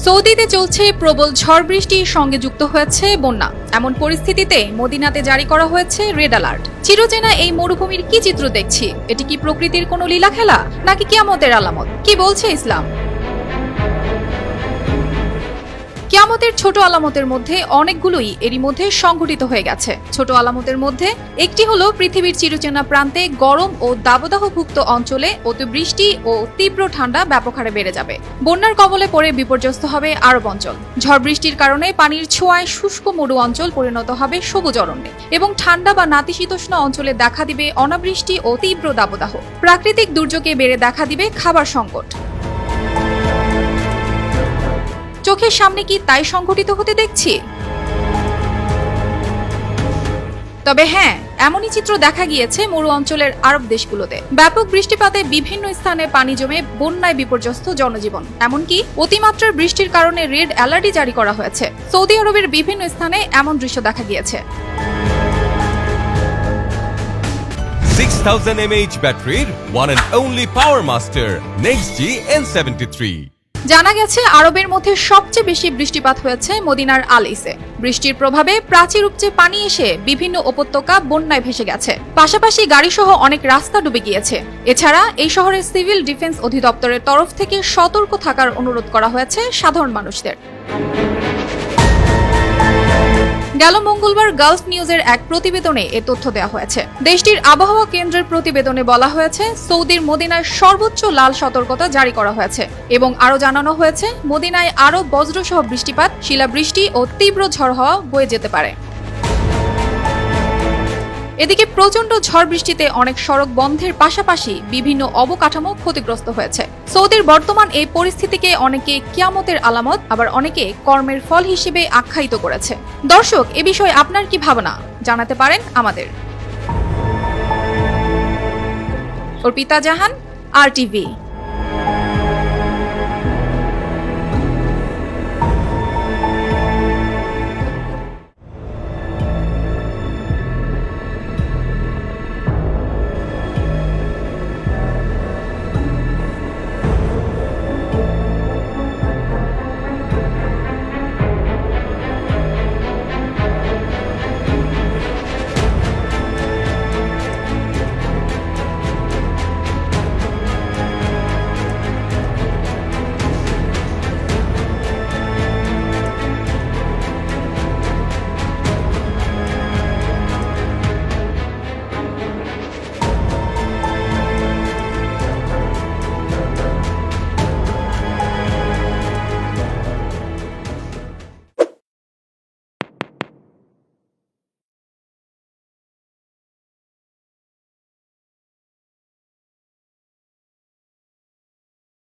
সৌদিতে চলছে প্রবল ঝড় বৃষ্টির সঙ্গে যুক্ত হয়েছে বন্যা। এমন পরিস্থিতিতে মদিনাতে জারি করা হয়েছে রেড অ্যালার্ট। চিরচেনা এই মরুভূমির কি চিত্র দেখছি? এটি কি প্রকৃতির কোনো লীলা খেলা নাকি কিয়ামতের আলামত? কি বলছে ইসলাম? কিয়ামতের ছোট আলামতের মধ্যে অনেকগুলোই এরই মধ্যে সংঘটিত হয়ে গেছে। ছোট আলামতের মধ্যে একটি হলো পৃথিবীর চিরচেনা প্রান্তে গরম ও দাবদাহভুক্ত অঞ্চলে অতিবৃষ্টি ও তীব্র ঠান্ডা ব্যাপক হারে বেড়ে যাবে। বন্যার কবলে পড়ে বিপর্যস্ত হবে আরব অঞ্চল। ঝড় বৃষ্টির কারণে পানির ছোঁয়ায় শুষ্ক মরু অঞ্চল পরিণত হবে সবুজ অরণ্যে এবং ঠান্ডা বা নাতিশীতোষ্ণ অঞ্চলে দেখা দিবে অনাবৃষ্টি ও তীব্র দাবদাহ। প্রাকৃতিক দুর্যোগে বেড়ে দেখা দিবে খাবার সংকট। চোখের সামনে কি তাই সংঘটিত হতে দেখছি? তবে হ্যাঁ, এমনই চিত্র দেখা গিয়েছে মরু অঞ্চলের আরব দেশগুলোতে। ব্যাপক বৃষ্টিপাতে বিভিন্ন স্থানে পানি জমে বন্যায় বিপর্যস্ত জনজীবন। এমনকি অতিমাত্রার বৃষ্টির কারণে রেড অ্যালার্টই জারি করা হয়েছে। সৌদি আরবের বিভিন্ন স্থানে এমন দৃশ্য দেখা গিয়েছে। 6000 mAh ব্যাটারির one and only Power Master NextG N73। জানা গেছে আরবের মধ্যে সবচেয়ে বেশি বৃষ্টিপাত হয়েছে মদিনার আল ইসে। বৃষ্টির প্রভাবে প্রাচীর উপচে পানি এসে বিভিন্ন উপত্যকা বন্যায় ভেসে গেছে। পাশাপাশি গাড়িসহ অনেক রাস্তা ডুবে গিয়েছে। এছাড়া এই শহরের সিভিল ডিফেন্স অধিদপ্তরের তরফ থেকে সতর্ক থাকার অনুরোধ করা হয়েছে সাধারণ মানুষদের। গেল মঙ্গলবার গালফ নিউজের এক প্রতিবেদনে এ তথ্য দেওয়া হয়েছে। দেশটির আবহাওয়া কেন্দ্রের প্রতিবেদনে বলা হয়েছে, সৌদির মদিনায় সর্বোচ্চ লাল সতর্কতা জারি করা হয়েছে এবং আরও জানানো হয়েছে মদিনায় আরও বজ্রসহ বৃষ্টিপাত, শিলাবৃষ্টি ও তীব্র ঝড় হওয়া বয়ে যেতে পারে। এদিকে প্রচণ্ড ঝড় বৃষ্টিতে অনেক সড়ক বন্ধের পাশাপাশি বিভিন্ন অবকাঠামো ক্ষতিগ্রস্ত হয়েছে। সৌদির বর্তমান এই পরিস্থিতিকে অনেকে কিয়ামতের আলামত, আবার অনেকে কর্মের ফল হিসেবে আখ্যায়িত করেছে। দর্শক, এ বিষয়ে আপনার কি ভাবনা জানাতে পারেন আমাদের। অর্পিতা জাহান, RTV।